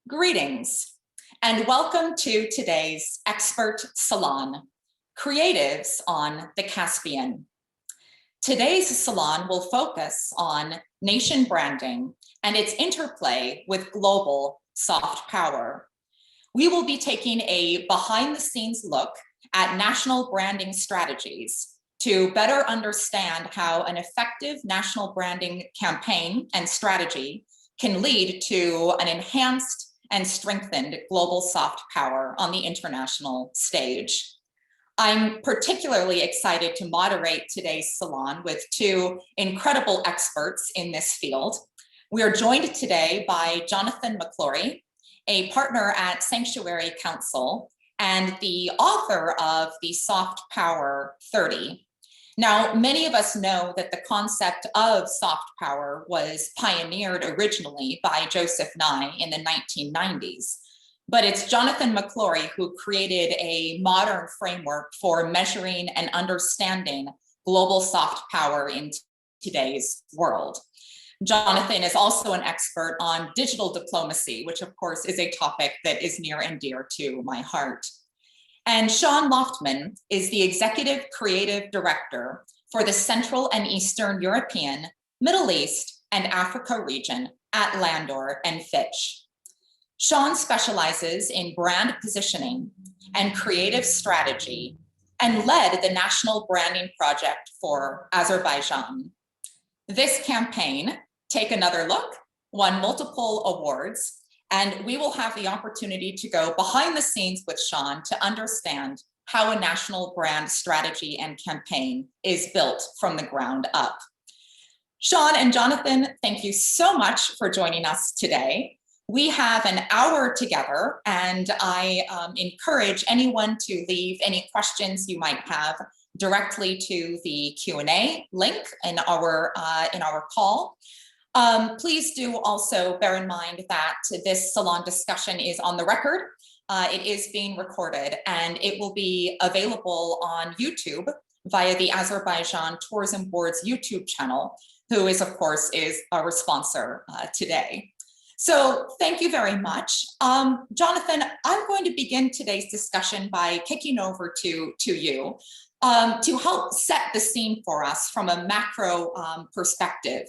Greetings, and welcome to today's Expert Salon, Creatives on the Caspian. Today's salon will focus on nation branding and its interplay with global soft power. We will be taking a behind-the-scenes look at national branding strategies to better understand how an effective national branding campaign and strategy can lead to an enhanced and strengthened global soft power on the international stage. I'm particularly excited to moderate today's salon with two incredible experts in this field. We are joined today by Jonathan McClory, a partner at Sanctuary Council and the author of the Soft Power 30. Now, many of us know that the concept of soft power was pioneered originally by Joseph Nye in the 1990s, but it's Jonathan McClory who created a modern framework for measuring and understanding global soft power in today's world. Jonathan is also an expert on digital diplomacy, which of course is a topic that is near and dear to my heart. And Sean Loftman is the Executive Creative Director for the Central and Eastern European, Middle East, and Africa region at Landor and Fitch. Sean specializes in brand positioning and creative strategy and led the national branding project for Azerbaijan. This campaign, Take Another Look, won multiple awards, and we will have the opportunity to go behind the scenes with Sean to understand how a national brand strategy and campaign is built from the ground up. Sean and Jonathan, thank you so much for joining us today. We have an hour together, and I encourage anyone to leave any questions you might have directly to the Q&A link in our call. Please do also bear in mind that this salon discussion is on the record. It is being recorded and it will be available on YouTube via the Azerbaijan Tourism Board's YouTube channel, who is, of course, our sponsor today. So thank you very much. Jonathan, I'm going to begin today's discussion by kicking over to you to help set the scene for us from a macro perspective.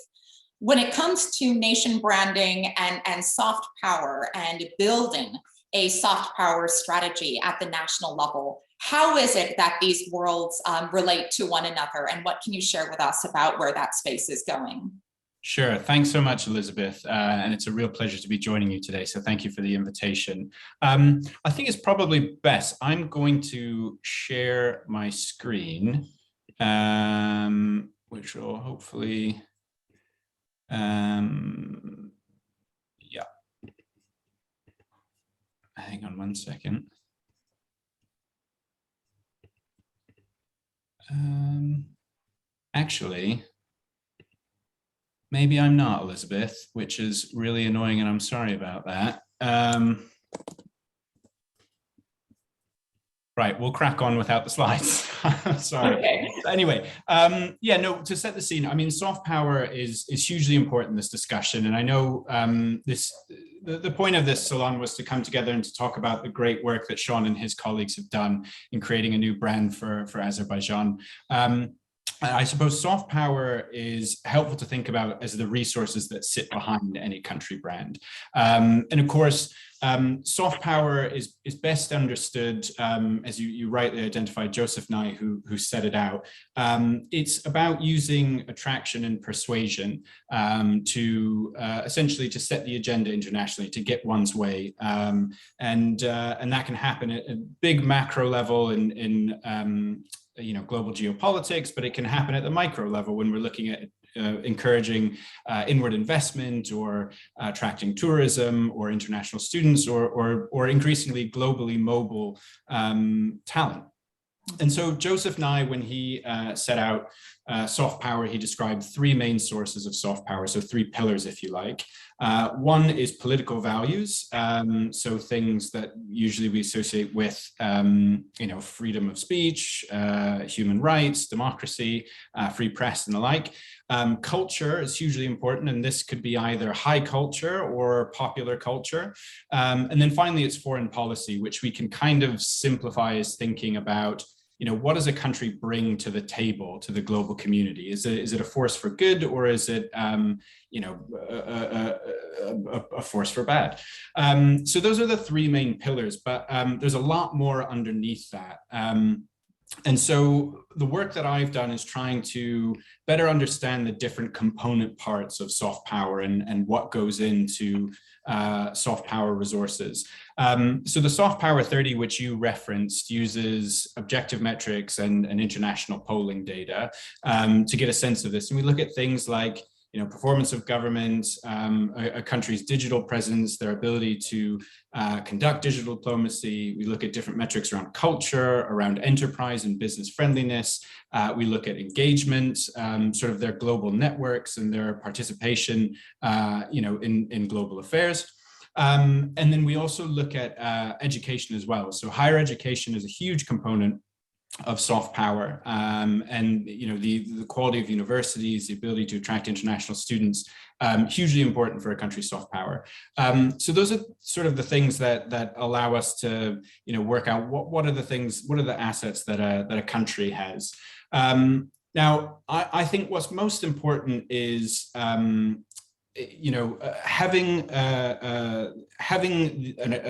When it comes to nation branding and soft power and building a soft power strategy at the national level, how is it that these worlds relate to one another, and what can you share with us about where that space is going? Sure. Thanks so much, Elizabeth. And it's a real pleasure to be joining you today. So thank you for the invitation. I think it's probably best. I'm going to share my screen, which will hopefully... yeah, hang on one second. Actually, maybe I'm not, Elizabeth, which is really annoying, and I'm sorry about that. Right, we'll crack on without the slides. Sorry. Okay. Anyway, yeah, no, to set the scene, I mean, soft power is hugely important in this discussion. And I know the point of this salon was to come together and to talk about the great work that Sean and his colleagues have done in creating a new brand for Azerbaijan. I suppose soft power is helpful to think about as the resources that sit behind any country brand. And of course, soft power is best understood, as you rightly identified, Joseph Nye, who set it out. It's about using attraction and persuasion to essentially to set the agenda internationally, to get one's way. And that can happen at a big macro level in global geopolitics, but it can happen at the micro level when we're looking at encouraging inward investment or attracting tourism or international students or increasingly globally mobile talent. And so Joseph Nye, when he set out soft power, he described three main sources of soft power, so three pillars, if you like. One is political values, so things that usually we associate with, freedom of speech, human rights, democracy, free press, and the like. Culture is hugely important, and this could be either high culture or popular culture. And then finally, it's foreign policy, which we can kind of simplify as thinking about, what does a country bring to the table, to the global community? Is it a force for good, or is it, a force for bad? So those are the three main pillars, but there's a lot more underneath that. And so the work that I've done is trying to better understand the different component parts of soft power and what goes into soft power resources. So the Soft Power 30, which you referenced, uses objective metrics and international polling data to get a sense of this. And we look at things like performance of government, a country's digital presence, their ability to conduct digital diplomacy. We look at different metrics around culture, around enterprise and business friendliness. We look at engagement, sort of their global networks and their participation, in global affairs. And then we also look at education as well. So higher education is a huge component of soft power, and the quality of universities, the ability to attract international students, hugely important for a country's soft power. So those are sort of the things that allow us to work out what are the assets that a country has. Now, I think what's most important is having an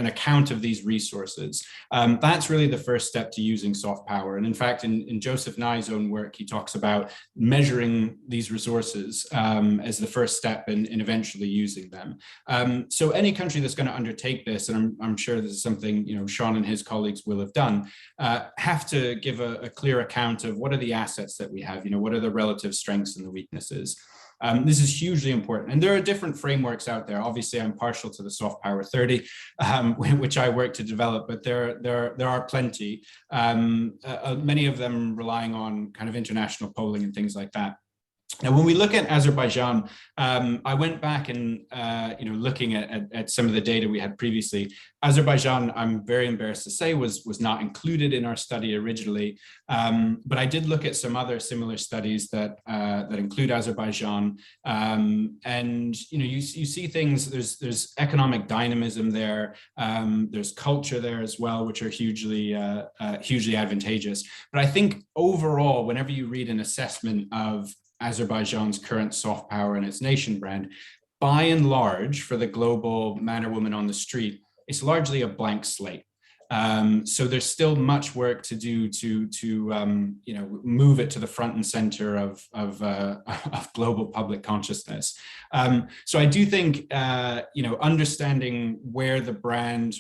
account of these resources. That's really the first step to using soft power. And in fact, in Joseph Nye's own work, he talks about measuring these resources as the first step in eventually using them. So any country that's going to undertake this, and I'm sure this is something Sean and his colleagues will have done, have to give a clear account of what are the assets that we have, what are the relative strengths and the weaknesses. This is hugely important. And there are different frameworks out there. Obviously, I'm partial to the Soft Power 30, which I worked to develop, but there are plenty, many of them relying on kind of international polling and things like that. Now, when we look at Azerbaijan, I went back and, looking at some of the data we had previously. Azerbaijan, I'm very embarrassed to say, was not included in our study originally, but I did look at some other similar studies that include Azerbaijan, and you see things. There's economic dynamism there. There's culture there as well, which are hugely advantageous. But I think overall, whenever you read an assessment of Azerbaijan's current soft power and its nation brand, by and large, for the global man or woman on the street, it's largely a blank slate. So there's still much work to do to move it to the front and center of global public consciousness. So I do think understanding where the brand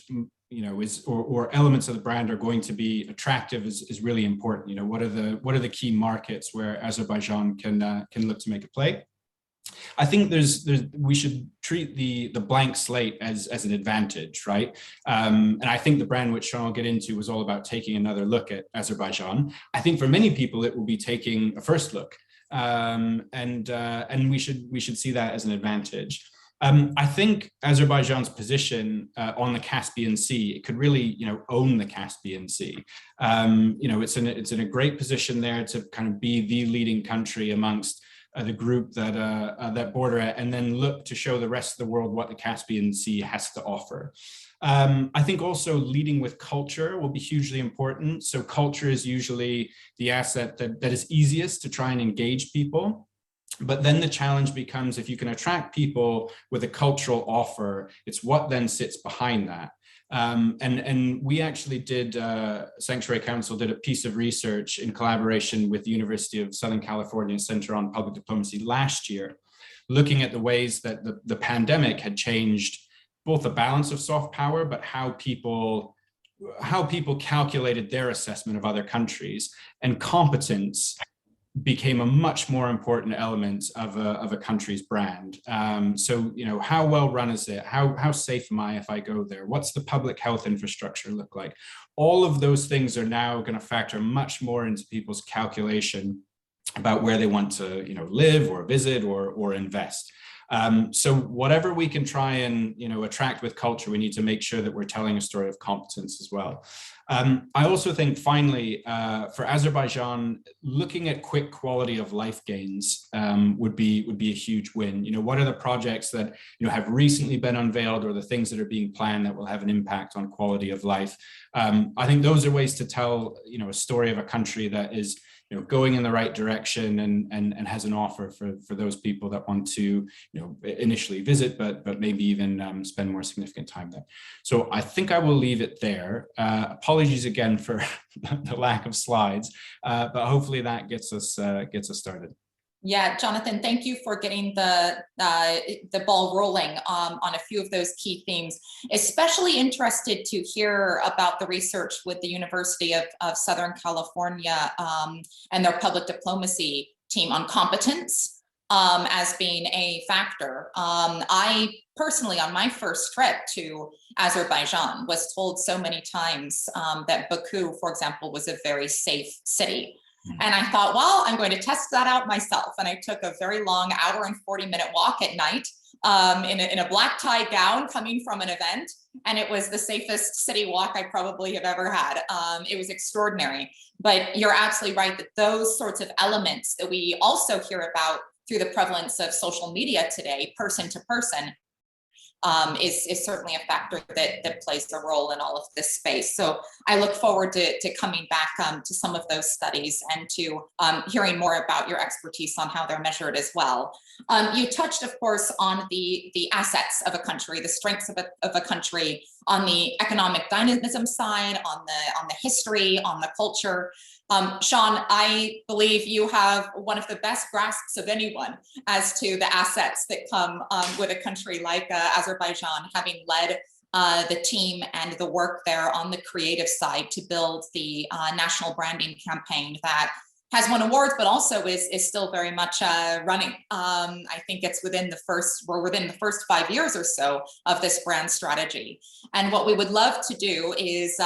is or elements of the brand are going to be attractive is really important. What are the key markets where Azerbaijan can look to make a play? I think we should treat the blank slate as an advantage, right? And I think the brand, which Sean will get into, was all about taking another look at Azerbaijan. I think for many people, it will be taking a first look, and we should see that as an advantage. I think Azerbaijan's position on the Caspian Sea, it could really, own the Caspian Sea. It's in a great position there to kind of be the leading country amongst the group that border it, and then look to show the rest of the world what the Caspian Sea has to offer. I think also leading with culture will be hugely important. So culture is usually the asset that is easiest to try and engage people. But then the challenge becomes, if you can attract people with a cultural offer, it's what then sits behind that. And we actually did, Sanctuary Council did a piece of research in collaboration with the University of Southern California Center on Public Diplomacy last year, looking at the ways that the pandemic had changed both the balance of soft power, but how people calculated their assessment of other countries, and competence became a much more important element of a country's brand. So, how well run is it? How safe am I if I go there? What's the public health infrastructure look like? All of those things are now going to factor much more into people's calculation about where they want to, live or visit or invest. So whatever we can try and, attract with culture, we need to make sure that we're telling a story of competence as well. I also think, finally, for Azerbaijan, looking at quick quality of life gains would be a huge win. What are the projects that have recently been unveiled, or the things that are being planned that will have an impact on quality of life? I think those are ways to tell a story of a country that is going in the right direction and has an offer for those people that want to initially visit, but maybe even spend more significant time there. So I think I will leave it there. Apologies again for the lack of slides, but hopefully that gets us started. Yeah, Jonathan, thank you for getting the ball rolling on a few of those key themes. Especially interested to hear about the research with the University of Southern California and their public diplomacy team on competence as being a factor. I personally, on my first trip to Azerbaijan, was told so many times that Baku, for example, was a very safe city. And I thought, well, I'm going to test that out myself. And I took a very long 1-40-minute walk at night in a black tie gown coming from an event. And it was the safest city walk I probably have ever had. It was extraordinary. But you're absolutely right that those sorts of elements that we also hear about through the prevalence of social media today, person to person, is certainly a factor that plays a role in all of this space. So I look forward to coming back to some of those studies and to hearing more about your expertise on how they're measured as well. You touched, of course, on the assets of a country, the strengths of a country, on the economic dynamism side, on the history, on the culture. Sean, I believe you have one of the best grasps of anyone as to the assets that come with a country like Azerbaijan, having led the team and the work there on the creative side to build the national branding campaign that has won awards, but also is still very much running. I think it's within the first 5 years or so of this brand strategy. And what we would love to do is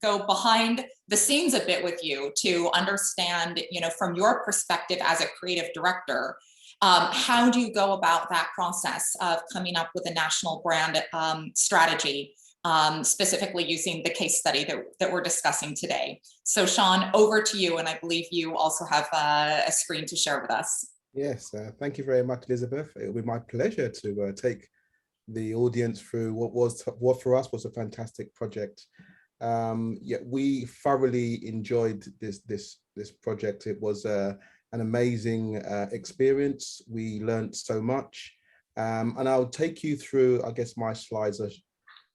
go behind the scenes a bit with you to understand, from your perspective as a creative director, how do you go about that process of coming up with a national brand strategy? Specifically using the case study that we're discussing today. So Sean, over to you, and I believe you also have a screen to share with us. Yes, thank you very much, Elizabeth. It will be my pleasure to take the audience through what for us was a fantastic project. Yeah, we thoroughly enjoyed this project. It was an amazing experience. We learned so much, and I'll take you through. I guess my slides are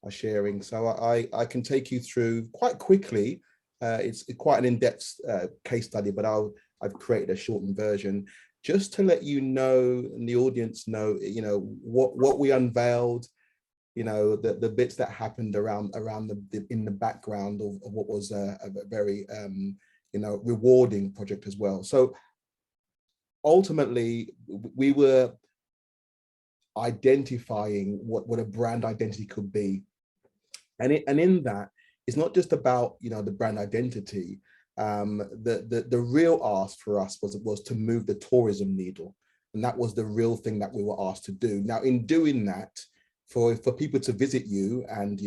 sharing, so I can take you through quite quickly. It's quite an in-depth case study, but I've created a shortened version just to let you know, and the audience know, what we unveiled, the bits that happened around in the background of what was a very rewarding project as well. So ultimately, we were identifying what a brand identity could be. And in that, it's not just about the brand identity. The real ask for us was to move the tourism needle, and that was the real thing that we were asked to do. Now, in doing that, for people to visit you and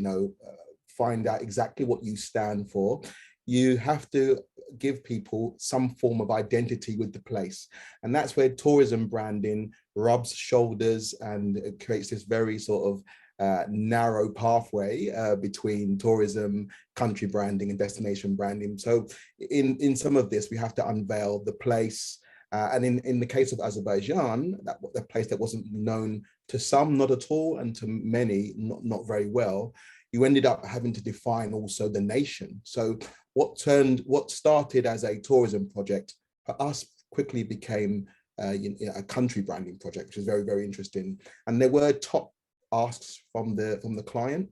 find out exactly what you stand for, you have to give people some form of identity with the place, and that's where tourism branding rubs shoulders and it creates this very sort of narrow pathway between tourism, country branding, and destination branding. So in some of this, we have to unveil the place. And in the case of Azerbaijan, the place that wasn't known to some, not at all, and to many, not very well, you ended up having to define also the nation. So what started as a tourism project for us quickly became a country branding project, which is very, very interesting. And there were top asks from the client,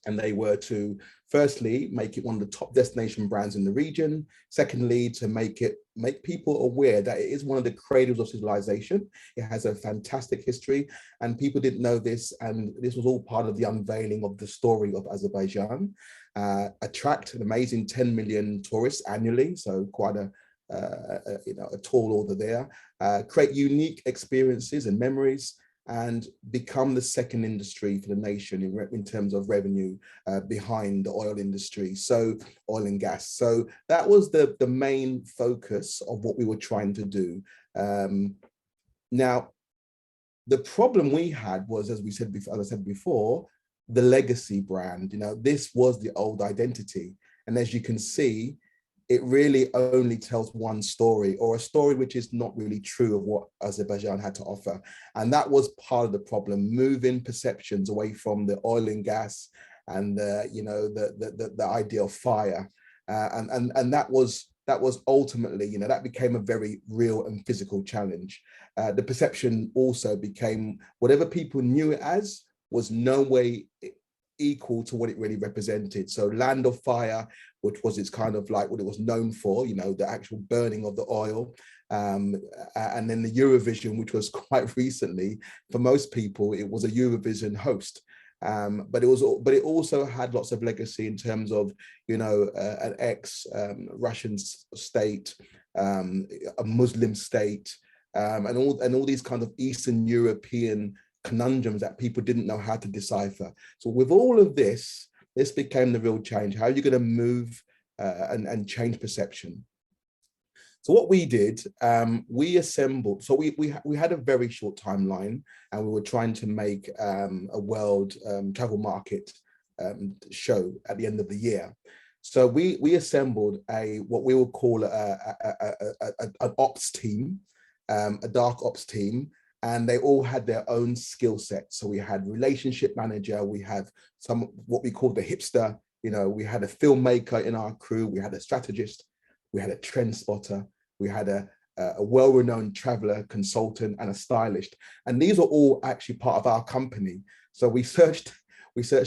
and they were to firstly make it one of the top destination brands in the region, secondly to make people aware that it is one of the cradles of civilization. It has a fantastic history and people didn't know this, and this was all part of the unveiling of the story of Azerbaijan. Attract an amazing 10 million tourists annually, so quite a tall order there. Create unique experiences and memories, and become the second industry for the nation in terms of revenue behind the oil industry, so oil and gas. So that was the main focus of what we were trying to do. Now, the problem we had was, as I said before, the legacy brand. This was the old identity. And as you can see, it really only tells one story, or a story which is not really true of what Azerbaijan had to offer. And that was part of the problem, moving perceptions away from the oil and gas and the idea of fire. And that was ultimately, that became a very real and physical challenge. The perception also became, whatever people knew it as was no way equal to what it really represented. So Land of Fire, which was its kind of like what it was known for, the actual burning of the oil. And then the Eurovision, which was quite recently, for most people, it was a Eurovision host. But it also had lots of legacy in terms of, an ex-Russian state, a Muslim state, and all these kind of Eastern European conundrums that people didn't know how to decipher. So with all of this became the real challenge. How are you going to move and change perception? So what we did, we assembled, so we had a very short timeline, and we were trying to make a world travel market show at the end of the year. So we assembled what we would call an ops team, a dark ops team, and they all had their own skill set. So we had relationship manager, we have what we call the hipster, we had a filmmaker in our crew, we had a strategist, we had a trend spotter, we had a well-renowned traveler, consultant, and a stylist. And these are all actually part of our company. So we searched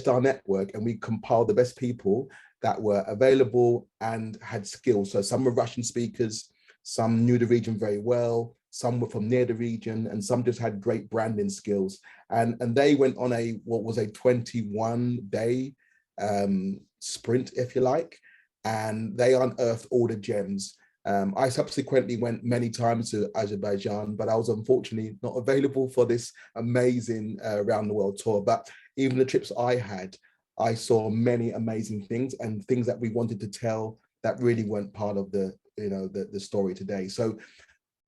our network, and we compiled the best people that were available and had skills. So some were Russian speakers, some knew the region very well, some were from near the region, and some just had great branding skills. And they went on what was a 21-day sprint, if you like, and they unearthed all the gems. I subsequently went many times to Azerbaijan, but I was unfortunately not available for this amazing around the world tour. But even the trips I had, I saw many amazing things, and things that we wanted to tell that really weren't part of the story today. So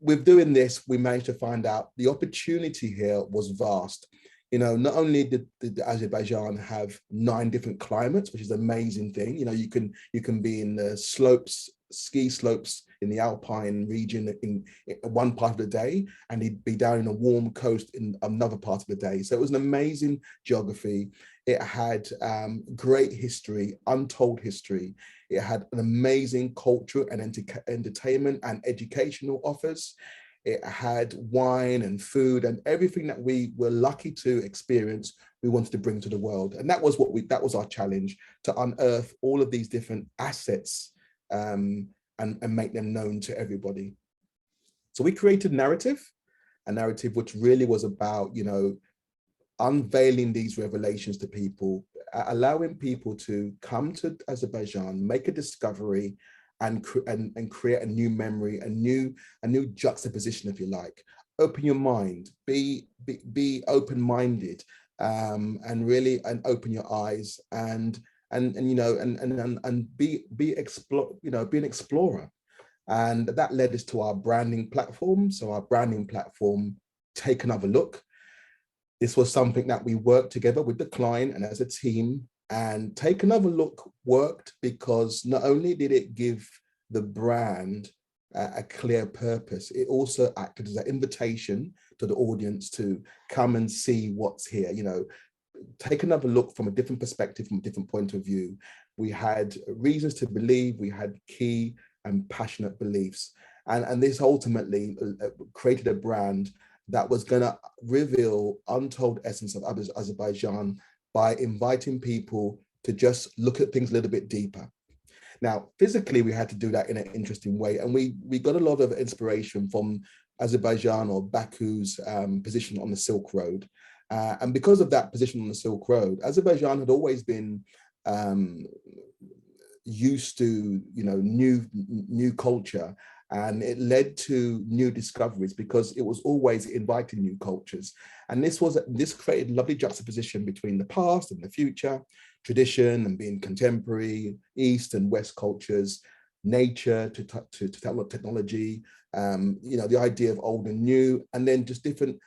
with doing this, we managed to find out the opportunity here was vast. Not only did Azerbaijan have 9 different climates, which is an amazing thing. You can be in the ski slopes in the Alpine region in one part of the day, and he'd be down in a warm coast in another part of the day. So it was an amazing geography. It had great history, untold history. It had an amazing culture and entertainment and educational offers. It had wine and food and everything that we were lucky to experience, we wanted to bring to the world. And that was our challenge, to unearth all of these different assets and make them known to everybody. So we created a narrative which really was about, unveiling these revelations to people, allowing people to come to Azerbaijan, make a discovery, and create a new memory, a new juxtaposition, if you like. Open your mind, be open-minded, and really open your eyes, and be an explorer. And that led us to our branding platform. So our branding platform, Take Another Look. This was something that we worked together with the client and as a team. And Take Another Look worked because not only did it give the brand a clear purpose, it also acted as an invitation to the audience to come and see what's here. Take another look from a different perspective, from a different point of view. We had reasons to believe, we had key and passionate beliefs. And this ultimately created a brand that was going to reveal untold essence of Azerbaijan by inviting people to just look at things a little bit deeper. Now, physically, we had to do that in an interesting way. And we got a lot of inspiration from Azerbaijan, or Baku's position on the Silk Road. And because of that position on the Silk Road, Azerbaijan had always been used to, new culture And it led to new discoveries because it was always inviting new cultures. And this created lovely juxtaposition between the past and the future, tradition and being contemporary, East and West cultures, nature to technology, the idea of old and new, and then just different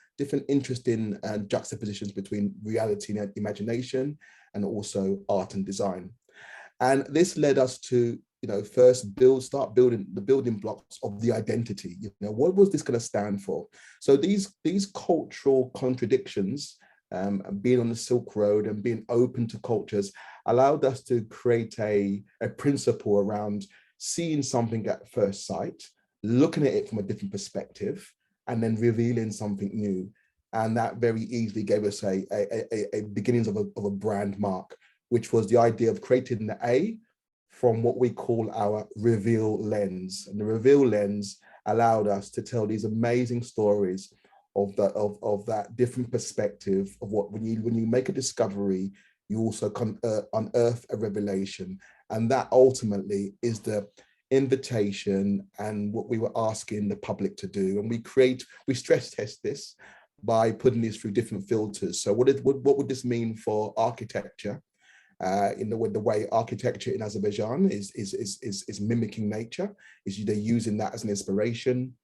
interesting juxtapositions between reality and imagination, and also art and design. And this led us to, first start building the building blocks of the identity. What was this going to stand for? So these cultural contradictions, being on the Silk Road and being open to cultures, allowed us to create a principle around seeing something at first sight, looking at it from a different perspective, and then revealing something new. And that very easily gave us a beginnings of a brand mark, which was the idea of creating the A from what we call our reveal lens. And the reveal lens allowed us to tell these amazing stories of that different perspective of what, when you make a discovery, you also unearth a revelation. And that ultimately is the invitation and what we were asking the public to do. And we stress test this by putting this through different filters. So what would this mean for architecture? In the way architecture in Azerbaijan is mimicking nature, they're using that as an inspiration,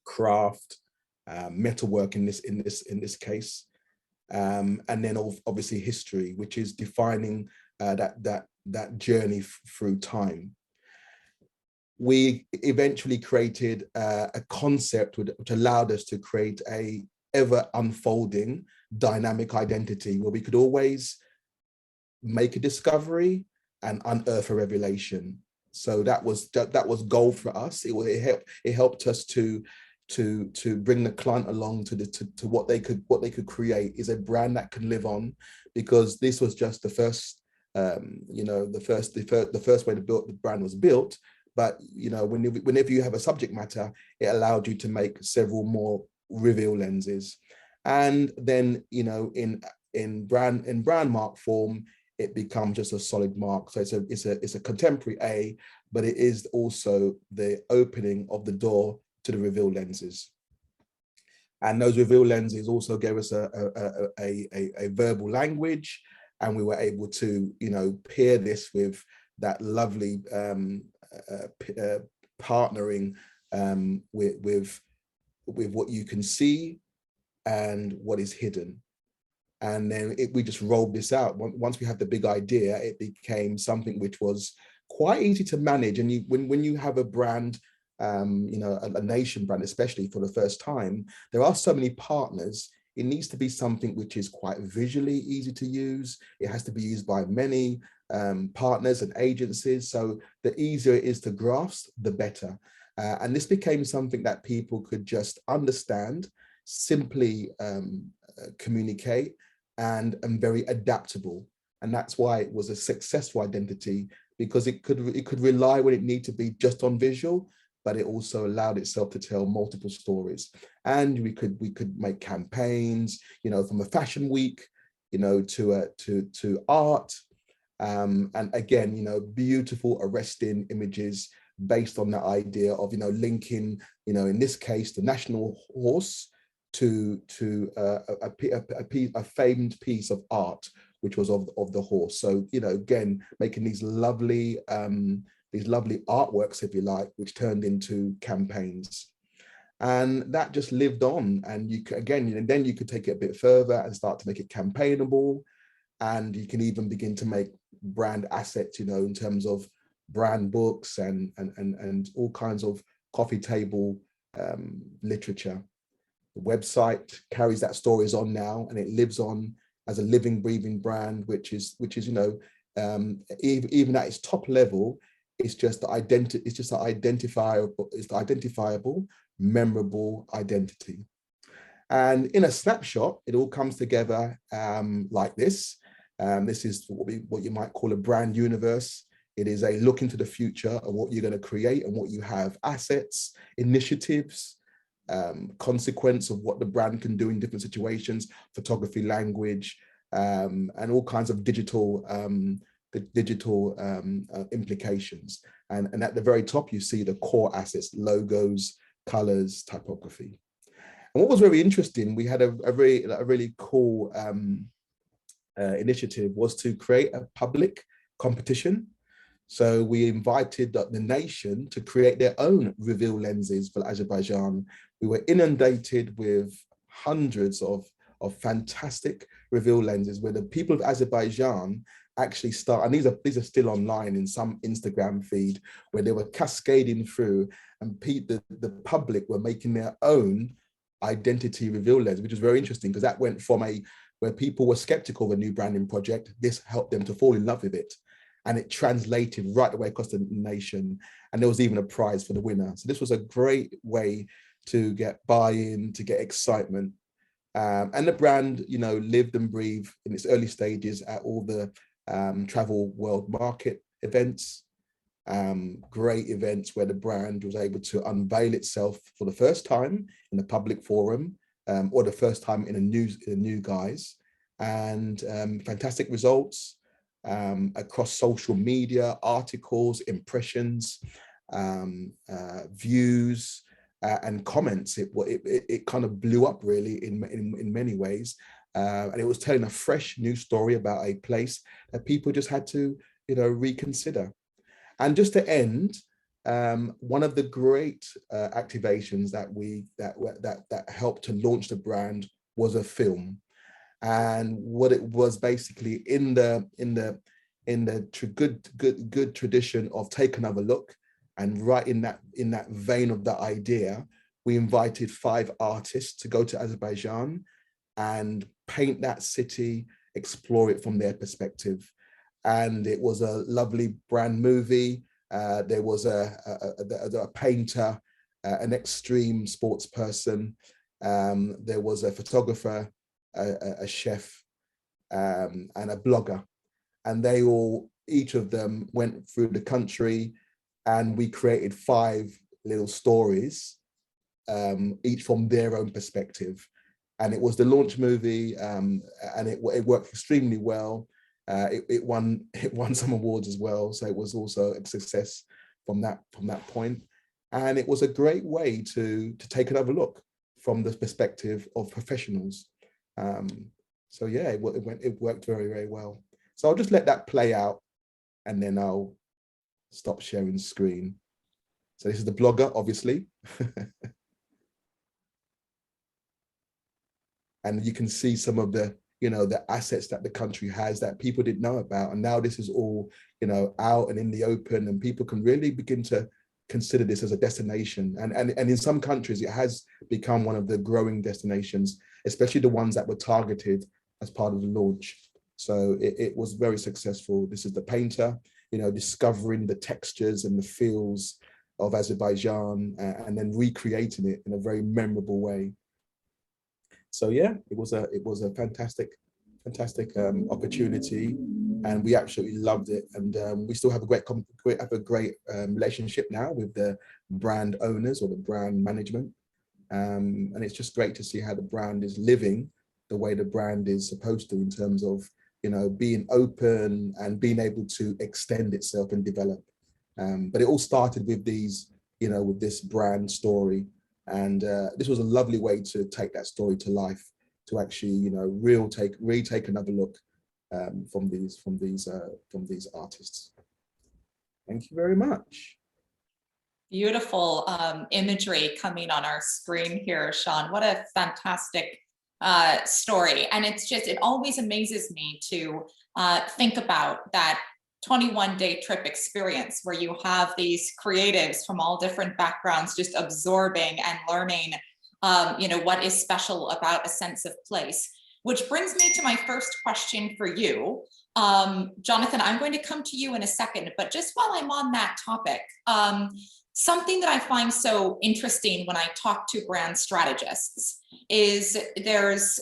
craft, metalwork in this case, and then obviously history, which is defining that journey through time. We eventually created a concept which allowed us to create a ever unfolding dynamic identity where we could always make a discovery and unearth a revelation. So that was gold for us. It helped us to bring the client along to what they could create is a brand that can live on, because this was just the first the first way the brand was built. But whenever you have a subject matter, it allowed you to make several more reveal lenses. And then in brand mark form, it becomes just a solid mark. So it's a contemporary A, but it is also the opening of the door to the reveal lenses. And those reveal lenses also gave us a verbal language, and we were able to pair this with that lovely partnering with what you can see and what is hidden. And then we just rolled this out. Once we had the big idea, it became something which was quite easy to manage. And when you have a brand, a nation brand, especially for the first time, there are so many partners. It needs to be something which is quite visually easy to use. It has to be used by many partners and agencies. So the easier it is to grasp, the better. And this became something that people could just understand, simply communicate, and very adaptable. And that's why it was a successful identity, because it could rely when it needed to be just on visual, but it also allowed itself to tell multiple stories. And we could make campaigns, from a fashion week, to art, and again, beautiful, arresting images based on that idea of linking, in this case, the national horse to a famed piece of art, which was of the horse. So again, making these lovely artworks, if you like, which turned into campaigns. And that just lived on. And then you could take it a bit further and start to make it campaignable. And you can even begin to make brand assets, in terms of brand books and all kinds of coffee table literature. The website carries that stories on now, and it lives on as a living, breathing brand, which is even at its top level, it's just the identifiable, memorable identity. And in a snapshot, it all comes together like this. This is what you might call a brand universe. It is a look into the future of what you're going to create and what you have: assets, initiatives, consequence of what the brand can do in different situations, photography, language, and all kinds of digital implications. And at the very top, you see the core assets, logos, colors, typography. And what was very interesting, we had a really cool initiative, was to create a public competition. So we invited the nation to create their own reveal lenses for Azerbaijan. We were inundated with hundreds of fantastic reveal lenses where the people of Azerbaijan actually start, and these are still online in some Instagram feed, where they were cascading through, and the public were making their own identity reveal lens, which was very interesting, because that went from where people were skeptical of a new branding project. This helped them to fall in love with it, and it translated right away across the nation, and there was even a prize for the winner. So this was a great way to get buy-in, to get excitement, and the brand, you know, lived and breathed in its early stages at all the travel world market events, great events where the brand was able to unveil itself for the first time in a public forum, or the first time in a new guise, and fantastic results across social media, articles, impressions, views, and comments. It kind of blew up really in many ways, and it was telling a fresh new story about a place that people just had to, you know, reconsider. And just to end, one of the great activations that helped to launch the brand was a film. And what it was basically, in the good tradition of Take Another Look, and right in that vein of that idea, we invited 5 artists to go to Azerbaijan and paint that city, explore it from their perspective. And it was a lovely brand movie. There was a painter, an extreme sports person. There was a photographer, a chef, and a blogger. And they each of them went through the country, and we created 5 little stories, each from their own perspective. And it was the launch movie, and it worked extremely well. It won some awards as well, so it was also a success from that point. And it was a great way to take another look from the perspective of professionals. So yeah, it worked very, very well. So I'll just let that play out, and then I'll stop sharing screen. So this is the blogger, obviously. And you can see some of the, you know, the assets that the country has that people didn't know about. And now this is all, you know, out and in the open, and people can really begin to consider this as a destination. And in some countries, it has become one of the growing destinations, especially the ones that were targeted as part of the launch. So it was very successful. This is the painter, you know, discovering the textures and the feels of Azerbaijan, and then recreating it in a very memorable way. So yeah, it was a fantastic opportunity, and we absolutely loved it. And we still have a great relationship now with the brand owners or the brand management, and it's just great to see how the brand is living the way the brand is supposed to, in terms of, you know, being open and being able to extend itself and develop. But it all started with these, you know, with this brand story. And this was a lovely way to take that story to life, to actually, you know, really take another look from these artists. Thank you very much. Beautiful imagery coming on our screen here, Sean. What a fantastic story. And it always amazes me to think about that 21-day trip experience where you have these creatives from all different backgrounds just absorbing and learning, you know, what is special about a sense of place. Which brings me to my first question for you. Jonathan, I'm going to come to you in a second, but just while I'm on that topic, something that I find so interesting when I talk to brand strategists is there's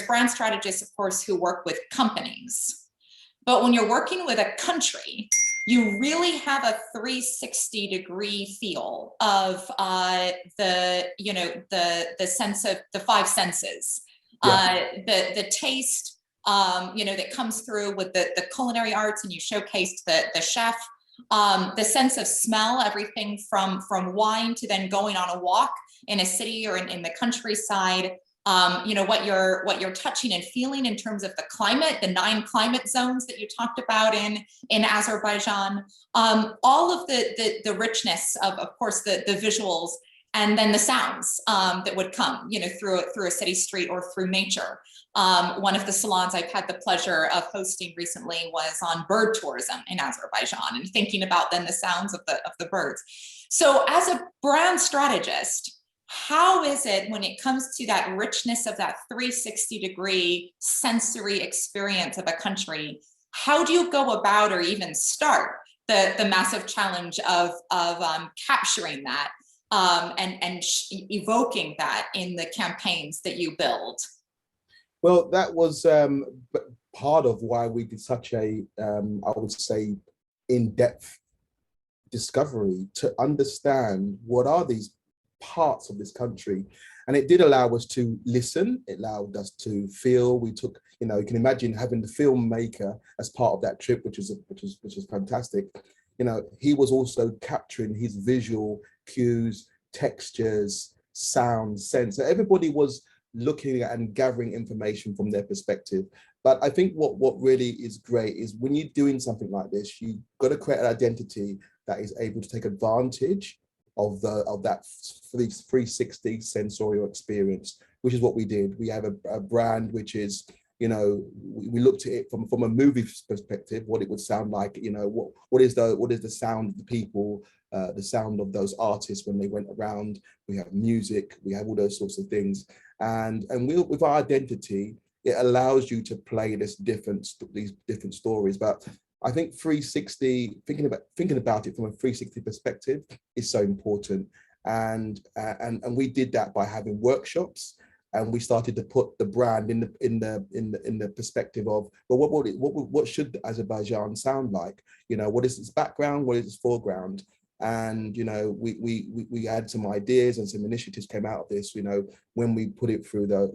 brand strategists, of course, who work with companies. But when you're working with a country, you really have a 360-degree feel of the sense of the 5 senses, the taste, you know, that comes through with the culinary arts, and you showcased the chef, The sense of smell, everything from wine to then going on a walk in a city or in the countryside. You know, what you're touching and feeling in terms of the climate, the 9 climate zones that you talked about in Azerbaijan, all of the richness of course, the visuals, and then the sounds that would come, you know, through a city street or through nature. One of the salons I've had the pleasure of hosting recently was on bird tourism in Azerbaijan, and thinking about then the sounds of the birds. So as a brand strategist, how is it when it comes to that richness of that 360-degree sensory experience of a country, how do you go about or even start the massive challenge of capturing that and evoking that in the campaigns that you build? Well, that was part of why we did such a, I would say, in-depth discovery to understand what are these parts of this country. And it did allow us to listen, it allowed us to feel. We took, you know, you can imagine having the filmmaker as part of that trip, which is fantastic. You know, he was also capturing his visual cues, textures, sound, sense. So everybody was looking at and gathering information from their perspective. But I think what really is great is when you're doing something like this, you've got to create an identity that is able to take advantage of that 360 sensorial experience, which is what we did. We have a brand which is, you know, we looked at it from a movie perspective, what it would sound like, you know, what is the sound of the people, the sound of those artists when they went around. We have music, we have all those sorts of things, and with our identity, it allows you to play these different stories. But I think 360, thinking about it from a 360 perspective is so important, and we did that by having workshops, and we started to put the brand in the perspective of, well, what should Azerbaijan sound like? You know, what is its background? What is its foreground? And you know, we had some ideas and some initiatives came out of this. You know, when we put it through those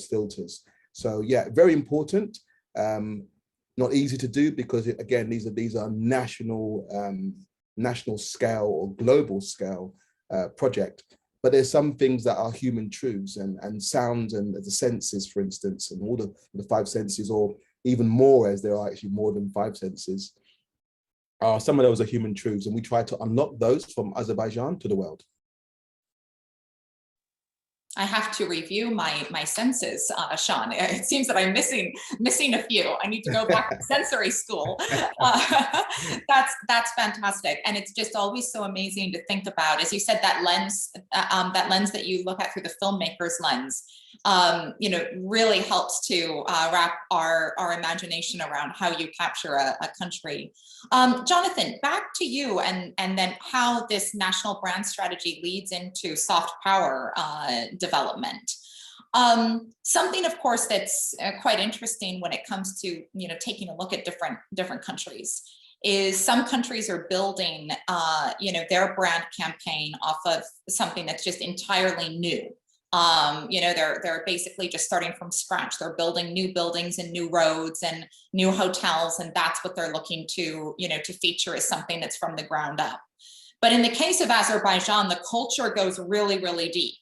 filters. So yeah, very important. Not easy to do because again, these are national scale or global scale project. But there's some things that are human truths, and sounds and the senses, for instance, and all the 5 senses, or even more, as there are actually more than 5 senses. Some of those are human truths, and we try to unlock those from Azerbaijan to the world. I have to review my senses, Sean. It seems that I'm missing a few. I need to go back to sensory school. That's fantastic, and it's just always so amazing to think about, as you said, that lens that you look at through the filmmaker's lens. You know, really helps to wrap our imagination around how you capture a country. Jonathan, back to you, and then how this national brand strategy leads into soft power development. Something, of course, that's quite interesting when it comes to, you know, taking a look at different countries is some countries are building, you know, their brand campaign off of something that's just entirely new. You know, they're basically just starting from scratch. They're building new buildings and new roads and new hotels, and that's what they're looking to, you know, to feature as something that's from the ground up. But in the case of Azerbaijan, the culture goes really, really deep.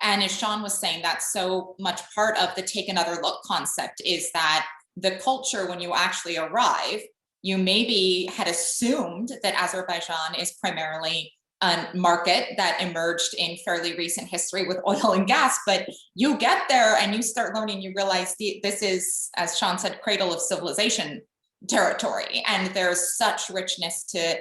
And as Sean was saying, that's so much part of the take another look concept, is that the culture, when you actually arrive, you maybe had assumed that Azerbaijan is primarily a market that emerged in fairly recent history with oil and gas, but you get there and you start learning, you realize this is, as Sean said, cradle of civilization territory. And there's such richness to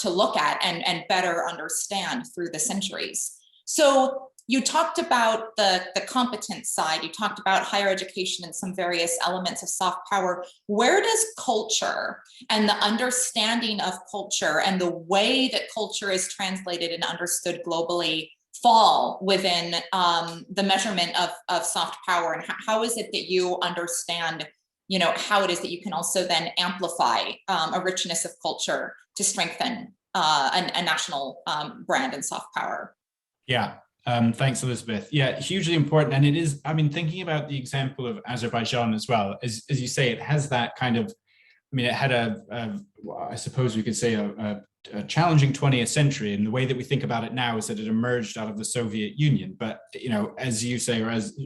look at and better understand through the centuries. So you talked about the competence side, you talked about higher education and some various elements of soft power. Where does culture and the understanding of culture and the way that culture is translated and understood globally fall within the measurement of soft power? And how is it that you understand, you know, how it is that you can also then amplify a richness of culture to strengthen a national brand and soft power? Yeah. Thanks, Elizabeth. Yeah, hugely important. And it is, I mean, thinking about the example of Azerbaijan as well, as you say, it has that kind of mean, it had I suppose we could say a challenging 20th century, and the way that we think about it now is that it emerged out of the Soviet Union. But as you say, or as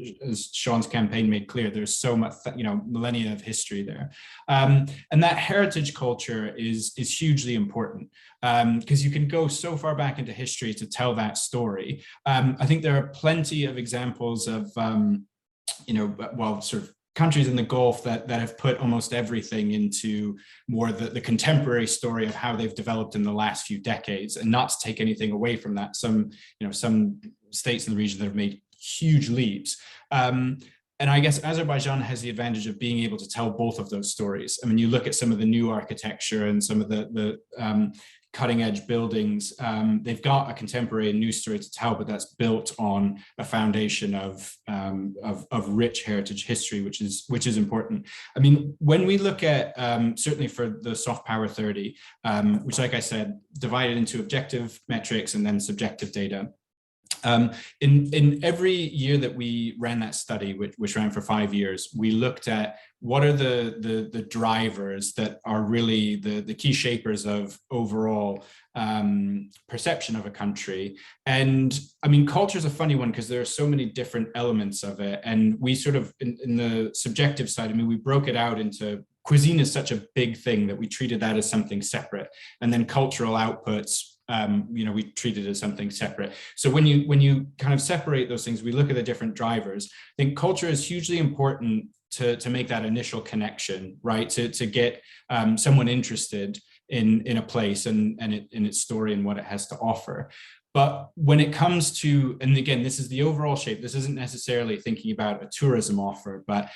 Sean's campaign made clear, there's so much millennia of history there, and that heritage culture is hugely important, because you can go so far back into history to tell that story. I think there are plenty of examples of sort of countries in the Gulf that have put almost everything into more the contemporary story of how they've developed in the last few decades, and not to take anything away from that. Some states in the region that have made huge leaps. And I guess Azerbaijan has the advantage of being able to tell both of those stories. I mean, you look at some of the new architecture and some of the cutting edge buildings, they've got a contemporary and new story to tell, but that's built on a foundation of rich heritage history, which is important. I mean, when we look at, certainly for the soft power 30, which, like I said, divided into objective metrics and then subjective data. In every year that we ran that study, which ran for 5 years, we looked at what are the drivers that are really the key shapers of overall perception of a country. And I mean, culture is a funny one because there are so many different elements of it. And we sort of, in the subjective side, I mean, we broke it out into cuisine is such a big thing that we treated that as something separate. And then cultural outputs, we treat it as something separate. So when you kind of separate those things, we look at the different drivers. I think culture is hugely important to make that initial connection, right? To get someone interested in a place and in its story and what it has to offer. But when it comes to, and again, this is the overall shape, this isn't necessarily thinking about a tourism offer, but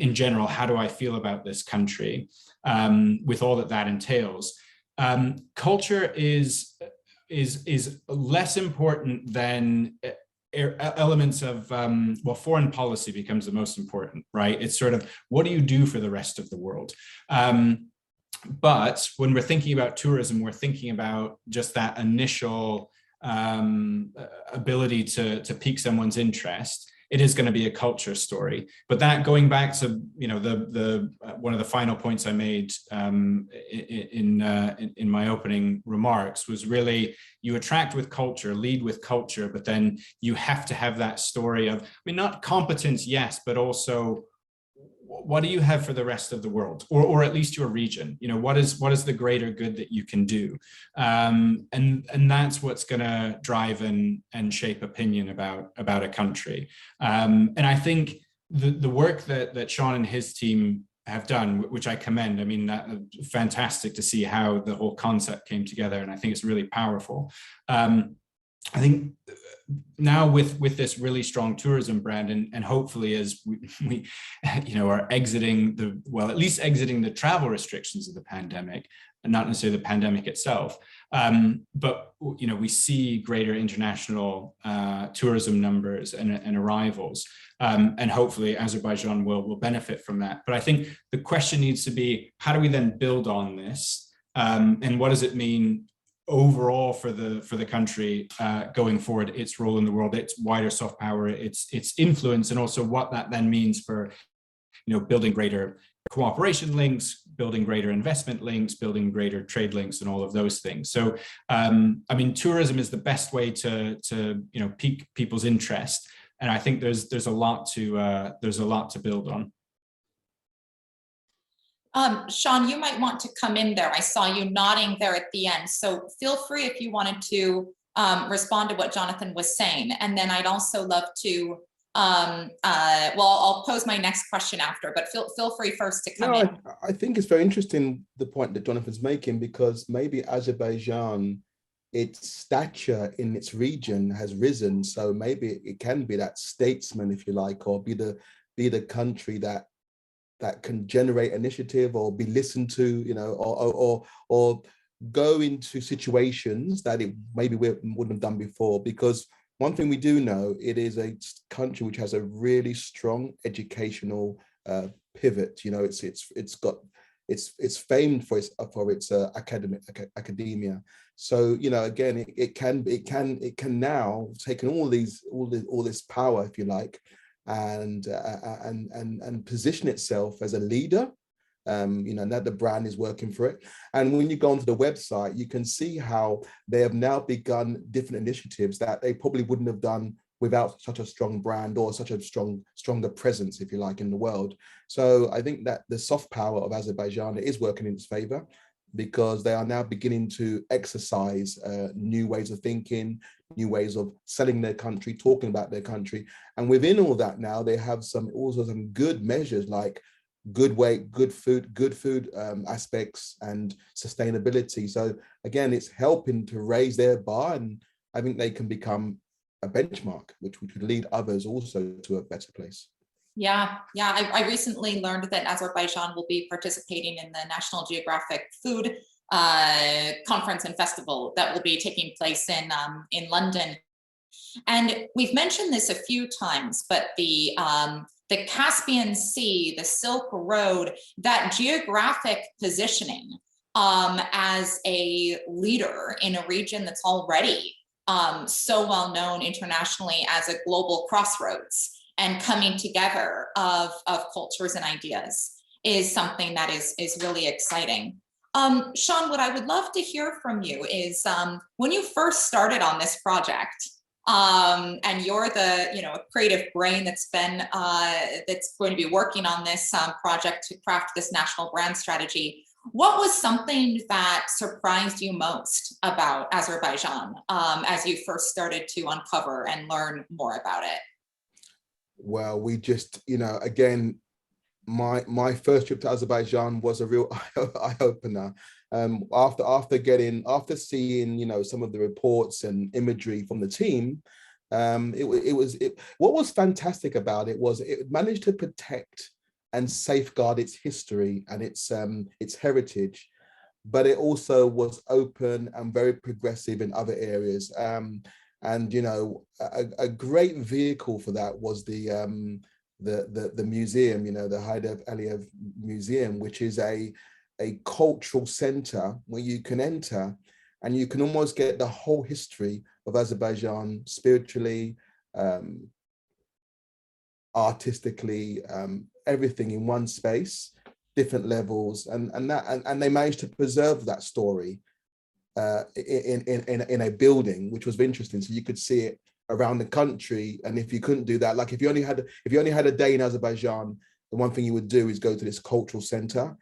in general, how do I feel about this country with all that entails? Culture is less important than elements of, foreign policy becomes the most important, right? It's sort of, what do you do for the rest of the world? But when we're thinking about tourism, we're thinking about just that initial ability to pique someone's interest. It is going to be a culture story. But that, going back to the one of the final points I made in my opening remarks was really, you attract with culture, lead with culture, but then you have to have that story of, I mean, not competence, yes, but also, what do you have for the rest of the world, or at least your region? What is the greater good that you can do? And that's what's going to drive and shape opinion about a country. And I think the work that Sean and his team have done, which I commend. I mean, that fantastic to see how the whole concept came together, and I think it's really powerful. I think now with this really strong tourism brand, and hopefully as we are exiting at least exiting the travel restrictions of the pandemic, and not necessarily the pandemic itself, but we see greater international tourism numbers and arrivals, and hopefully Azerbaijan will benefit from that. But I think the question needs to be, how do we then build on this, and what does it mean overall for the country going forward, its role in the world, its wider soft power, its influence, and also what that then means for building greater cooperation links, building greater investment links, building greater trade links, and all of those things. So I mean, tourism is the best way to pique people's interest, and I think there's a lot to build on. Sean, you might want to come in there. I saw you nodding there at the end. So feel free if you wanted to respond to what Jonathan was saying. And then I'd also love to, I'll pose my next question after, but feel free first to come in. I think it's very interesting, the point that Jonathan's making, because maybe Azerbaijan, its stature in its region has risen. So maybe it can be that statesman, if you like, or be the country that can generate initiative or be listened to, or go into situations that it maybe we wouldn't have done before. Because one thing we do know, it is a country which has a really strong educational pivot. It's famed for its academia. So again, it can now take all this power, if you like, and position itself as a leader that the brand is working for it. And when you go onto the website, you can see how they have now begun different initiatives that they probably wouldn't have done without such a strong brand or such a stronger presence, if you like, in the world. So I think that the soft power of Azerbaijan is working in its favor, because they are now beginning to exercise new ways of thinking, new ways of selling their country, talking about their country. And within all that now, they have also some good measures like good weight, good food aspects and sustainability. So again, it's helping to raise their bar, and I think they can become a benchmark, which would lead others also to a better place. Yeah. I recently learned that Azerbaijan will be participating in the National Geographic Food Conference and Festival that will be taking place in London. And we've mentioned this a few times, but the Caspian Sea, the Silk Road, that geographic positioning as a leader in a region that's already so well known internationally as a global crossroads, and coming together of cultures and ideas is something that is really exciting. Sean, what I would love to hear from you is when you first started on this project, and you're the creative brain that's going to be working on this project to craft this national brand strategy. What was something that surprised you most about Azerbaijan as you first started to uncover and learn more about it? Well, we just, again, my first trip to Azerbaijan was a real eye opener. After seeing, some of the reports and imagery from the team, what was fantastic about it was it managed to protect and safeguard its history and its heritage, but it also was open and very progressive in other areas. And a great vehicle for that was the museum, the Haydar Aliyev Museum, which is a cultural center where you can enter and you can almost get the whole history of Azerbaijan spiritually, artistically, everything in one space, different levels, and they managed to preserve that story in a building, which was interesting. So you could see it around the country, and if you couldn't do that, like if you only had a day in Azerbaijan, the one thing you would do is go to this cultural center.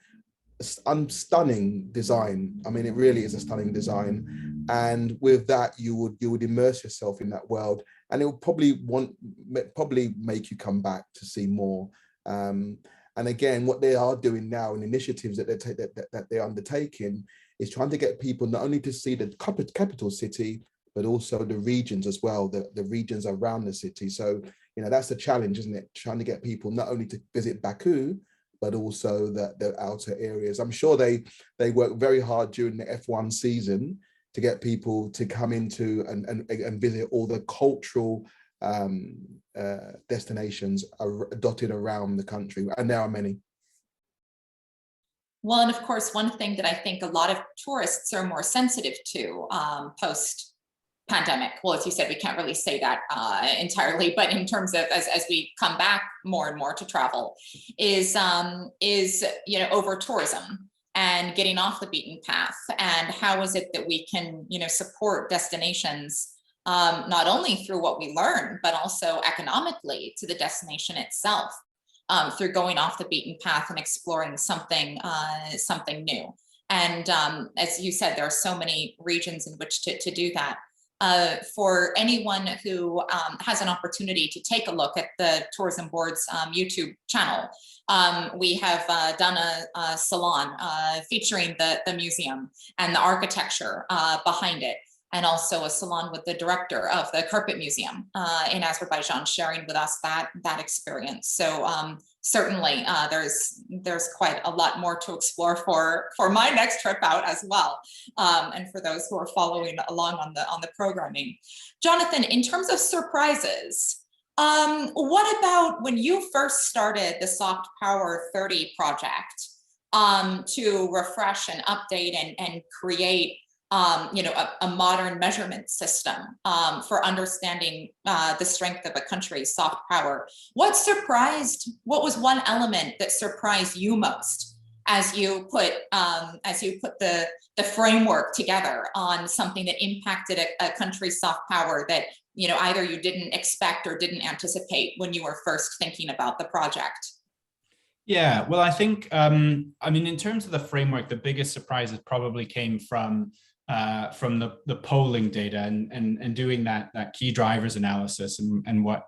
Stunning design. I mean, it really is a stunning design, and with that, you would immerse yourself in that world, and it will probably make you come back to see more. And again, what they are doing now and initiatives that they're undertaking is trying to get people not only to see the capital city, but also the regions as well, the regions around the city. So, that's the challenge, isn't it? Trying to get people not only to visit Baku, but also the outer areas. I'm sure they work very hard during the F1 season to get people to come into and visit all the cultural destinations dotted around the country, and there are many. Well, and of course, one thing that I think a lot of tourists are more sensitive to post-pandemic, well, as you said, we can't really say that entirely, but in terms of as we come back more and more to travel, is over tourism and getting off the beaten path, and how is it that we can support destinations not only through what we learn, but also economically to the destination itself. Through going off the beaten path and exploring something new. And as you said, there are so many regions in which to do that. For anyone who has an opportunity to take a look at the Tourism Board's YouTube channel, we have done a salon featuring the museum and the architecture behind it, and also a salon with the director of the Carpet Museum in Azerbaijan, sharing with us that experience. So certainly there's quite a lot more to explore for my next trip out as well, and for those who are following along on the programming. Jonathan, in terms of surprises, what about when you first started the Soft Power 30 project to refresh and update and create a modern measurement system for understanding the strength of a country's soft power? What was one element that surprised you most as you put the framework together on something that impacted a country's soft power that, you know, either you didn't expect or didn't anticipate when you were first thinking about the project? Yeah, well, I think, I mean, in terms of the framework, the biggest surprises probably came from the polling data and doing that key drivers analysis and what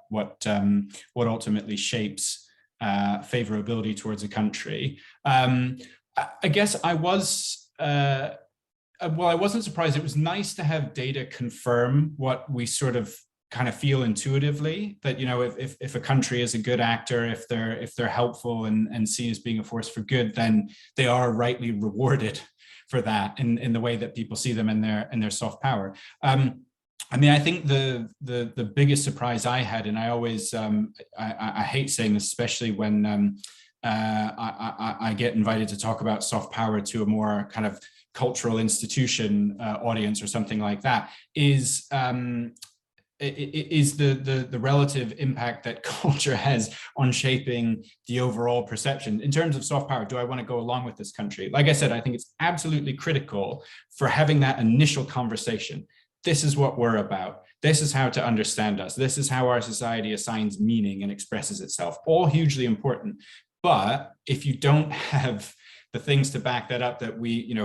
ultimately shapes favorability towards a country. I guess I was. Well, I wasn't surprised. It was nice to have data confirm what we sort of kind of feel intuitively, that, you know, if a country is a good actor, if they're helpful and seen as being a force for good, then they are rightly rewarded for that in the way that people see them and their soft power. I mean, I think the biggest surprise I had, and I always I hate saying this, especially when I get invited to talk about soft power to a more kind of cultural institution audience or something like that, is the relative impact that culture has on shaping the overall perception. In terms of soft power, do I want to go along with this country? Like I said, I think it's absolutely critical for having that initial conversation. This is what we're about. This is how to understand us. This is how our society assigns meaning and expresses itself. All hugely important. But if you don't have the things to back that up, that we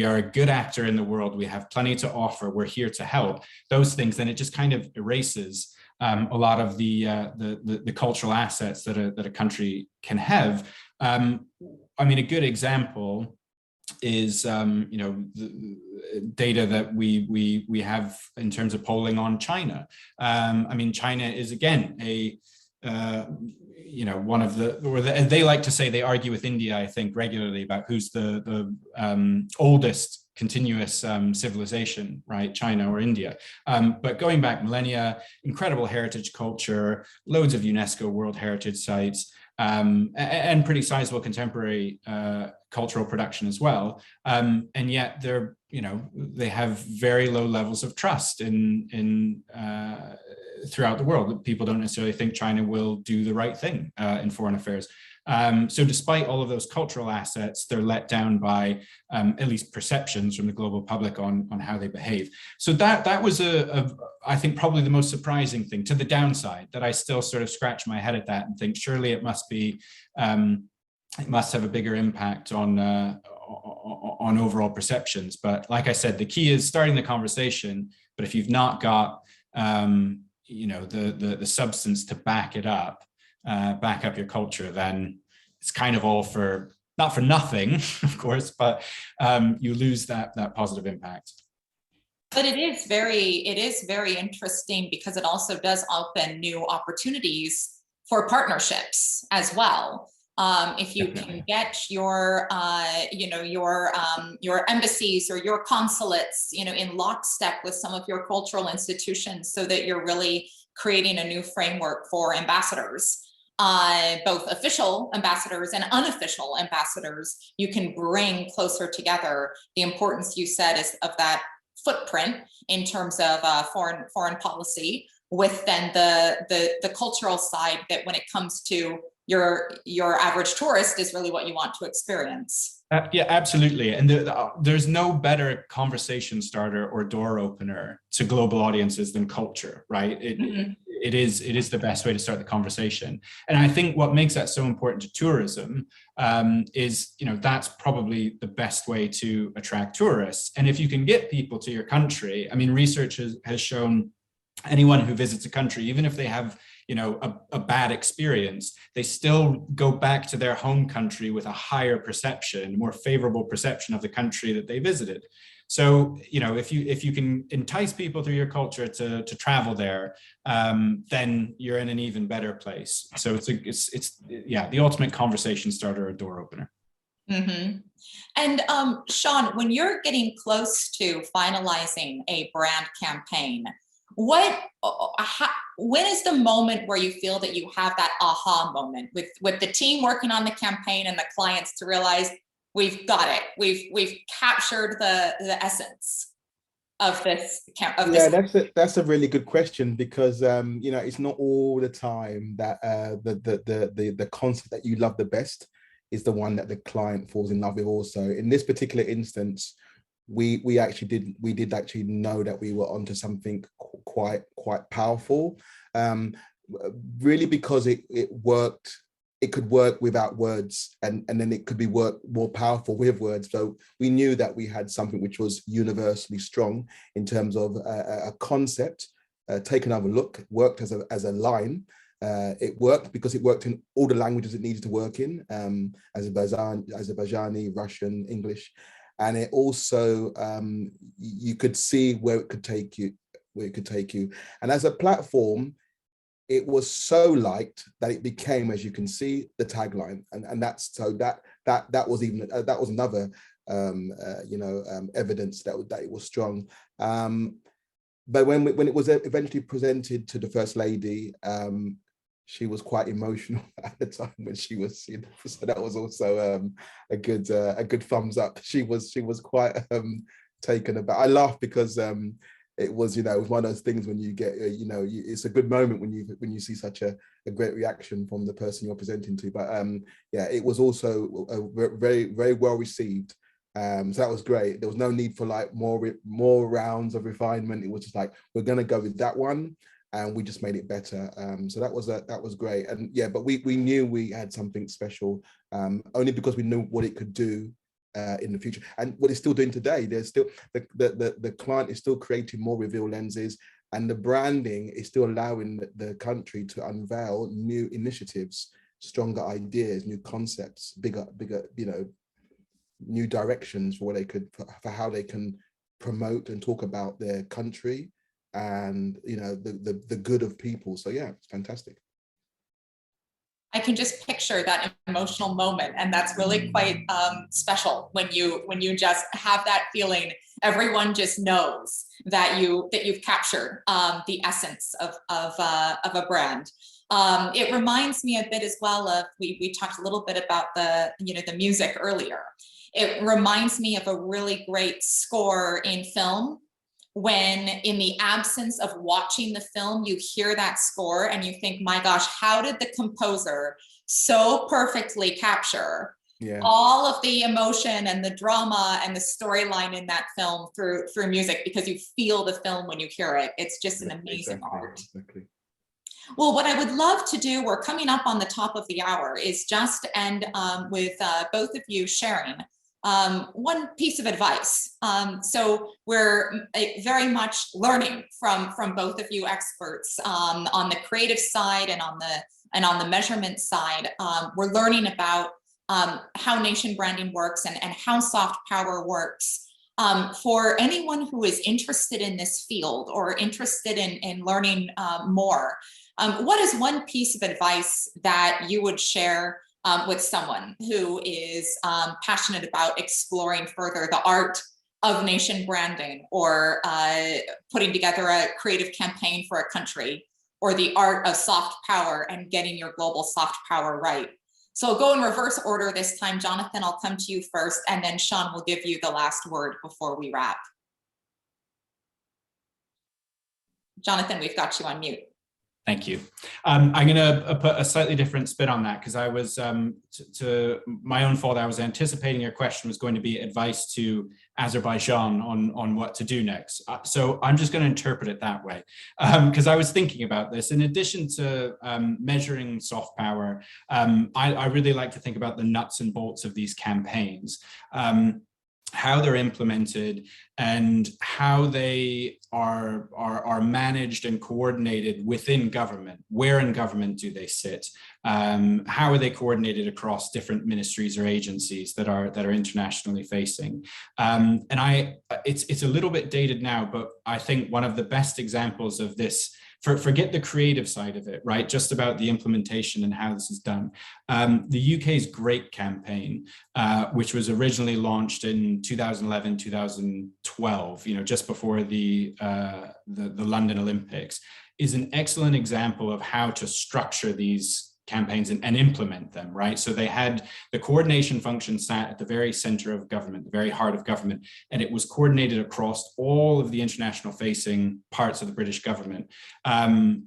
are a good actor in the world, we have plenty to offer, we're here to help, those things, then it just kind of erases a lot of the cultural assets that a country can have. I mean, a good example is the data that we have in terms of polling on China. I mean, China is again one of they like to say, they argue with India, I think, regularly about who's the oldest continuous civilization, right? China or India. But going back millennia, incredible heritage culture, loads of UNESCO World Heritage sites, and pretty sizable contemporary cultural production as well. And yet they have very low levels of trust in throughout the world. People don't necessarily think China will do the right thing in foreign affairs. So despite all of those cultural assets, they're let down by at least perceptions from the global public on how they behave. So that was I think probably the most surprising thing, to the downside, that I still sort of scratch my head at that and think surely it must be, it must have a bigger impact on overall perceptions. But like I said, the key is starting the conversation. But if you've not got the substance to back it up, back up your culture, then it's kind of all not for nothing, of course, but you lose that positive impact. But it is very interesting, because it also does open new opportunities for partnerships as well. If you can get your embassies or your consulates, in lockstep with some of your cultural institutions, so that you're really creating a new framework for ambassadors, both official ambassadors and unofficial ambassadors, you can bring closer together the importance, you said, is of that footprint in terms of foreign policy, with then the cultural side, that when it comes to your average tourist is really what you want to experience. Yeah, absolutely. And there's no better conversation starter or door opener to global audiences than culture, right? It is the best way to start the conversation. And I think what makes that so important to tourism is, that's probably the best way to attract tourists. And if you can get people to your country, I mean, research has shown anyone who visits a country, even if they have a bad experience, they still go back to their home country with a higher perception, more favorable perception of the country that they visited. So, if you can entice people through your culture to travel there, then you're in an even better place. So it's the ultimate conversation starter, or door opener. Mm-hmm. And Sean, when you're getting close to finalizing a brand campaign, when is the moment where you feel that you have that aha moment with the team working on the campaign and the clients, to realize we've got it, we've captured the essence of this? That's a really good question, because it's not all the time that the concept that you love the best is the one that the client falls in love with also. In this particular instance, we did actually know that we were onto something quite powerful, really, because it worked. It could work without words, and then it could be more powerful with words. So we knew that we had something which was universally strong in terms of a concept. Take Another Look worked as a line. It worked because it worked in all the languages it needed to work in, Azerbaijani, Russian, English. And it also, you could see where it could take you, And as a platform, it was so liked that it became, as you can see, the tagline. And that's, so that was even, that was another, evidence that it was strong. But when it was eventually presented to the First Lady, she was quite emotional at the time when she was, so that was also a good thumbs up. She was quite taken aback. I laughed because it was, it was one of those things when you get, it's a good moment when you see such a great reaction from the person you're presenting to. But yeah, it was also very, very well received. So that was great. There was no need for like more rounds of refinement. It was just like, we're going to go with that one, and we just made it better. So that was great. And yeah, but we knew we had something special, only because we knew what it could do in the future, and what it's still doing today. There's still the client is still creating more reveal lenses, and the branding is still allowing the country to unveil new initiatives, stronger ideas, new concepts, bigger, new directions for how they can promote and talk about their country and the good of people. So yeah, it's fantastic. I can just picture that emotional moment, and that's really quite special when you just have that feeling. Everyone just knows that you've captured the essence of a brand. It reminds me a bit as well of, we talked a little bit about the music earlier. It reminds me of a really great score in film, when in the absence of watching the film, you hear that score and you think, my gosh, how did the composer so perfectly capture all of the emotion and the drama and the storyline in that film through music, because you feel the film when you hear it. It's just an amazing art. Exactly. Well, what I would love to do, we're coming up on the top of the hour, is just end with both of you sharing one piece of advice. So we're very much learning from both of you experts on the creative side and on the measurement side. We're learning about how nation branding works and how soft power works. For anyone who is interested in this field or interested in learning more, what is one piece of advice that you would share with someone who is passionate about exploring further the art of nation branding, or putting together a creative campaign for a country, or the art of soft power and getting your global soft power right? So I'll go in reverse order this time. Jonathan, I'll come to you first, and then Sean will give you the last word before we wrap. Jonathan, we've got you on mute. Thank you. I'm going to put a slightly different spin on that, because I was, to my own fault, I was anticipating your question was going to be advice to Azerbaijan on what to do next. So I'm just going to interpret it that way, because I was thinking about this. In addition to measuring soft power, I really like to think about the nuts and bolts of these campaigns. How they're implemented and how they are managed and coordinated within government. Where in government do they sit? How are they coordinated across different ministries or agencies that are internationally facing? And it's a little bit dated now, but I think one of the best examples of this, forget the creative side of it, right? Just about the implementation and how this is done. The UK's Great campaign, which was originally launched in 2011, 2012, just before the London Olympics, is an excellent example of how to structure these campaigns and implement them, right? So they had the coordination function sat at the very center of government, the very heart of government, and it was coordinated across all of the international facing parts of the British government,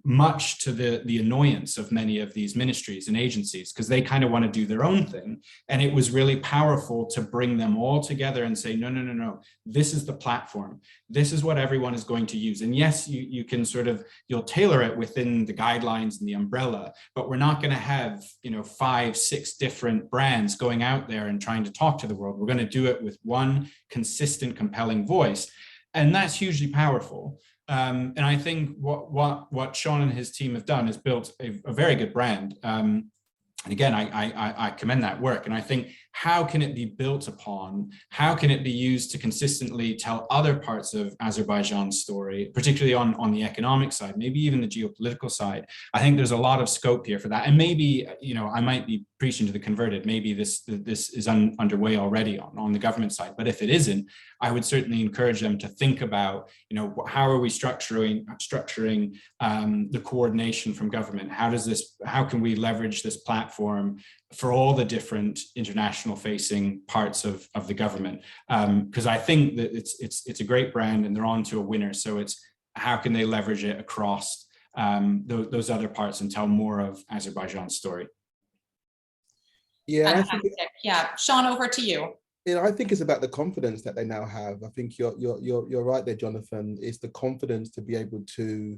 much to the annoyance of many of these ministries and agencies, because they kind of want to do their own thing. And it was really powerful to bring them all together and say, no, no, no, no, this is the platform. This is what everyone is going to use. And yes, you can sort of, you'll tailor it within the guidelines and the umbrella, but we're not going to have, 5, 6 different brands going out there and trying to talk to the world. We're going to do it with one consistent, compelling voice. And that's hugely powerful. And I think what Sean and his team have done is built a very good brand. And again, I commend that work. And I think, how can it be built upon? How can it be used to consistently tell other parts of Azerbaijan's story, particularly on the economic side, maybe even the geopolitical side? I think there's a lot of scope here for that. And maybe, I might be preaching to the converted. Maybe this is underway already on the government side. But if it isn't, I would certainly encourage them to think about, how are we structuring the coordination from government? How can we leverage this platform for all the different international facing parts of the government? Because I think that it's a great brand and they're on to a winner. So it's, how can they leverage it across those other parts and tell more of Azerbaijan's story? Yeah, Fantastic. Yeah, Sean, over to you. I think it's about the confidence that they now have. I think you're right there, Jonathan. It's the confidence to be able to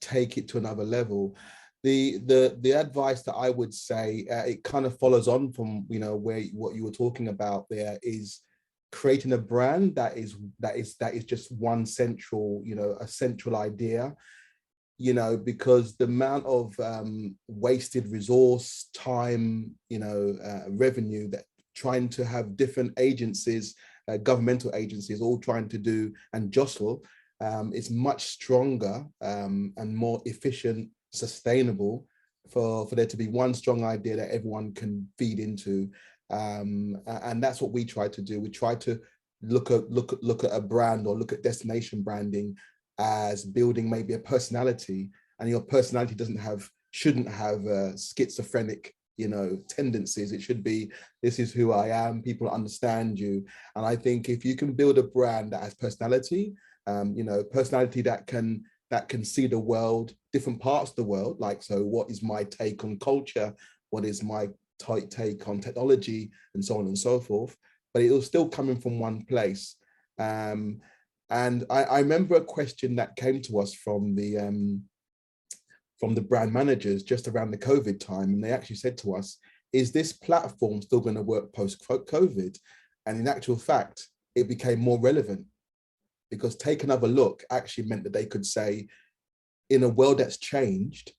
take it to another level. The advice that I would say, it kind of follows on from what you were talking about there, is creating a brand that is just one central, a central idea. Because the amount of wasted resource, time, revenue that trying to have different agencies, governmental agencies, all trying to do and jostle, is much stronger and more efficient, sustainable for there to be one strong idea that everyone can feed into. And that's what we try to do. We try to look at a brand, or look at destination branding as building maybe a personality, and your personality shouldn't have schizophrenic tendencies. It should be, this is who I am, people understand you. And I think if you can build a brand that has personality, personality that can see the world, different parts of the world, like, so what is my take on culture, what is my take on technology, and so on and so forth, but it was still coming from one place. And I remember a question that came to us from the brand managers just around the COVID time, and they actually said to us, is this platform still going to work post-COVID? And in actual fact, it became more relevant, because Take Another Look actually meant that they could say, in a world that's changed,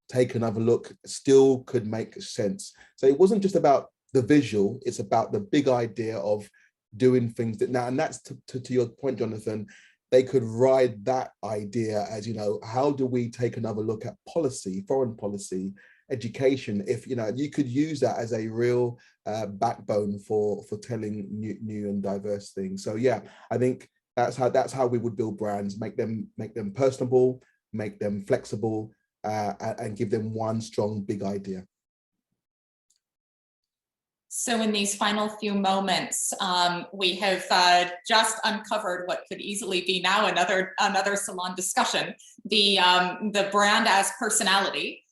Take Another Look still could make sense. So it wasn't just about the visual, it's about the big idea of doing things that now, and that's to your point, Jonathan, they could ride that idea as, how do we take another look at policy, foreign policy, education, if, you could use that as a real backbone for telling new and diverse things. So yeah, I think that's how we would build brands, make them personable, make them flexible, and give them one strong, big idea. So in these final few moments, we have just uncovered what could easily be now another Salon discussion, the brand as personality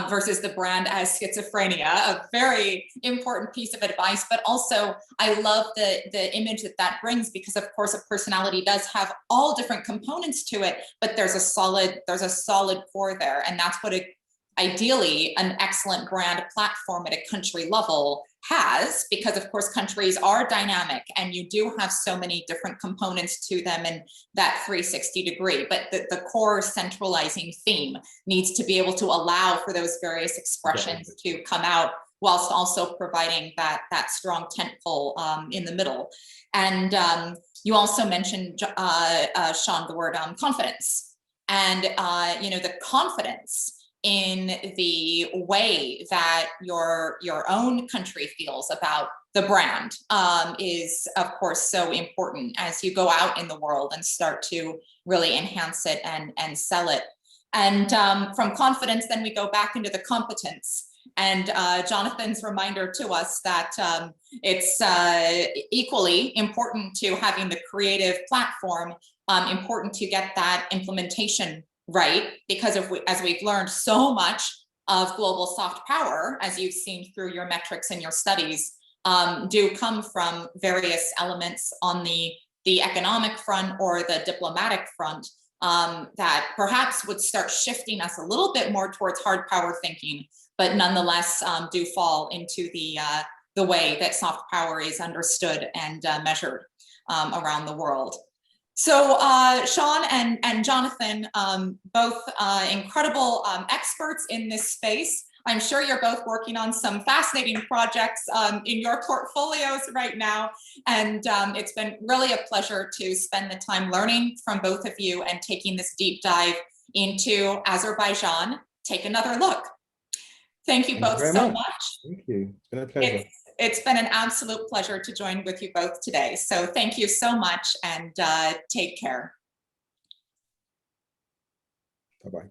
versus the brand as schizophrenia, a very important piece of advice, but also I love the image that brings, because of course a personality does have all different components to it, but there's a solid core there, and that's what ideally an excellent brand platform at a country level has, because of course countries are dynamic and you do have so many different components to them in that 360 degree, but the core centralizing theme needs to be able to allow for those various expressions to come out, whilst also providing that strong tentpole in the middle. And you also mentioned, Sean, the word confidence, and the confidence in the way that your own country feels about the brand is of course so important as you go out in the world and start to really enhance it and sell it. And from confidence, then we go back into the competence. And Jonathan's reminder to us that it's equally important to having the creative platform, important to get that implementation right, because as we've learned, so much of global soft power, as you've seen through your metrics and your studies, do come from various elements on the economic front or the diplomatic front, that perhaps would start shifting us a little bit more towards hard power thinking, but nonetheless do fall into the way that soft power is understood and measured around the world. So Sean and Jonathan, both incredible experts in this space. I'm sure you're both working on some fascinating projects in your portfolios right now. And it's been really a pleasure to spend the time learning from both of you and taking this deep dive into Azerbaijan. Take another look. Thank you both so much. Thank you. It's been a pleasure. It's been an absolute pleasure to join with you both today. So thank you so much, and take care. Bye-bye.